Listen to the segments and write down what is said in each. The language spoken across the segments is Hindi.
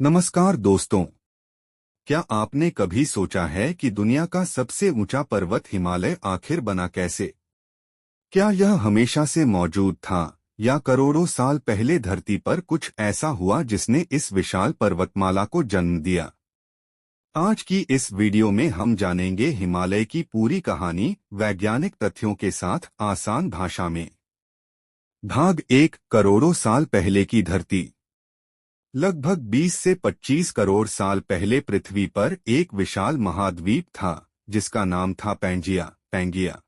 नमस्कार दोस्तों। क्या आपने कभी सोचा है कि दुनिया का सबसे ऊंचा पर्वत हिमालय आखिर बना कैसे? क्या यह हमेशा से मौजूद था या करोड़ों साल पहले धरती पर कुछ ऐसा हुआ जिसने इस विशाल पर्वतमाला को जन्म दिया? आज की इस वीडियो में हम जानेंगे हिमालय की पूरी कहानी वैज्ञानिक तथ्यों के साथ आसान भाषा में। भाग 1, करोड़ों साल पहले की धरती। लगभग 20 से 25 करोड़ साल पहले पृथ्वी पर एक विशाल महाद्वीप था जिसका नाम था पैंगिया।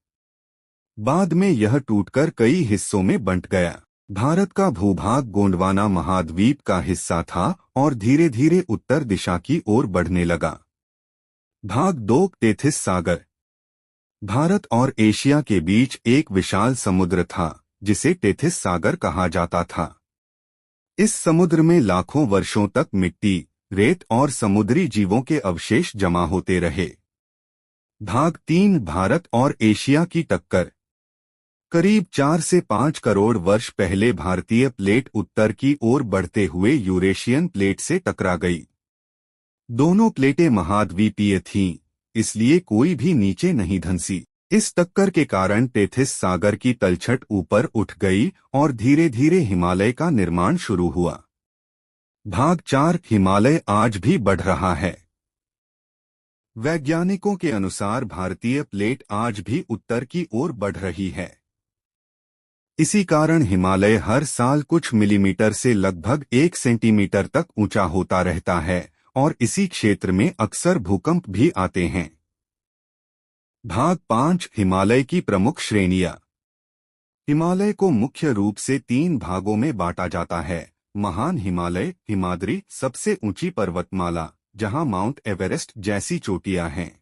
बाद में यह टूटकर कई हिस्सों में बंट गया। भारत का भूभाग गोंडवाना महाद्वीप का हिस्सा था और धीरे धीरे उत्तर दिशा की ओर बढ़ने लगा। भाग 2, टेथिस सागर। भारत और एशिया के बीच एक विशाल समुद्र था जिसे टेथिस सागर कहा जाता था। इस समुद्र में लाखों वर्षों तक मिट्टी, रेत और समुद्री जीवों के अवशेष जमा होते रहे। भाग 3, भारत और एशिया की टक्कर। करीब 4 से 5 करोड़ वर्ष पहले भारतीय प्लेट उत्तर की ओर बढ़ते हुए यूरेशियन प्लेट से टकरा गई। दोनों प्लेटें महाद्वीपीय थीं, इसलिए कोई भी नीचे नहीं धंसी। इस टक्कर के कारण टेथिस सागर की तलछट ऊपर उठ गई और धीरे धीरे हिमालय का निर्माण शुरू हुआ। भाग 4, हिमालय आज भी बढ़ रहा है। वैज्ञानिकों के अनुसार भारतीय प्लेट आज भी उत्तर की ओर बढ़ रही है। इसी कारण हिमालय हर साल कुछ मिलीमीटर से लगभग 1 सेंटीमीटर तक ऊंचा होता रहता है और इसी क्षेत्र में अक्सर भूकंप भी आते हैं। भाग 5, हिमालय की प्रमुख श्रेणियां। हिमालय को मुख्य रूप से 3 भागों में बांटा जाता है। महान हिमालय, हिमाद्री, सबसे ऊंची पर्वतमाला जहां माउंट एवरेस्ट जैसी चोटियां हैं।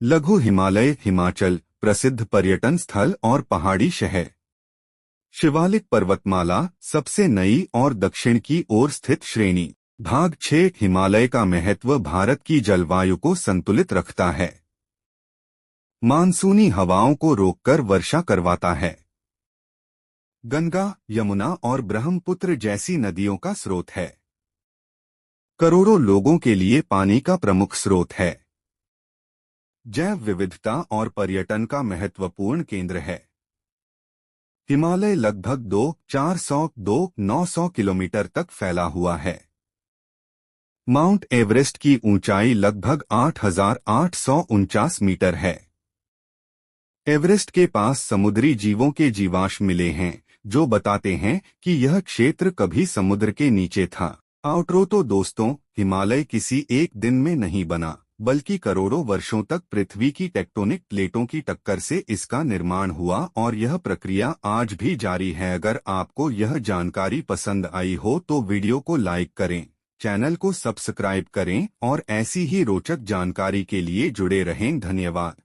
लघु हिमालय, हिमाचल, प्रसिद्ध पर्यटन स्थल और पहाड़ी शहर। शिवालिक पर्वतमाला, सबसे नई और दक्षिण की ओर स्थित श्रेणी। भाग 6, हिमालय का महत्व भारत की जलवायु को संतुलित रखता है। मानसूनी हवाओं को रोककर वर्षा करवाता है। गंगा, यमुना और ब्रह्मपुत्र जैसी नदियों का स्रोत है। करोड़ों लोगों के लिए पानी का प्रमुख स्रोत है। जैव विविधता और पर्यटन का महत्वपूर्ण केंद्र है। हिमालय लगभग 2,402,900 किलोमीटर तक फैला हुआ है। माउंट एवरेस्ट की ऊंचाई लगभग 8,849 मीटर है। एवरेस्ट के पास समुद्री जीवों के जीवाश्म मिले हैं जो बताते हैं कि यह क्षेत्र कभी समुद्र के नीचे था। आउटरो तो दोस्तों, हिमालय किसी एक दिन में नहीं बना, बल्कि करोड़ों वर्षों तक पृथ्वी की टेक्टोनिक प्लेटों की टक्कर से इसका निर्माण हुआ और यह प्रक्रिया आज भी जारी है। अगर आपको यह जानकारी पसंद आई हो तो वीडियो को लाइक करें, चैनल को सब्सक्राइब करें और ऐसी ही रोचक जानकारी के लिए जुड़े रहें। धन्यवाद।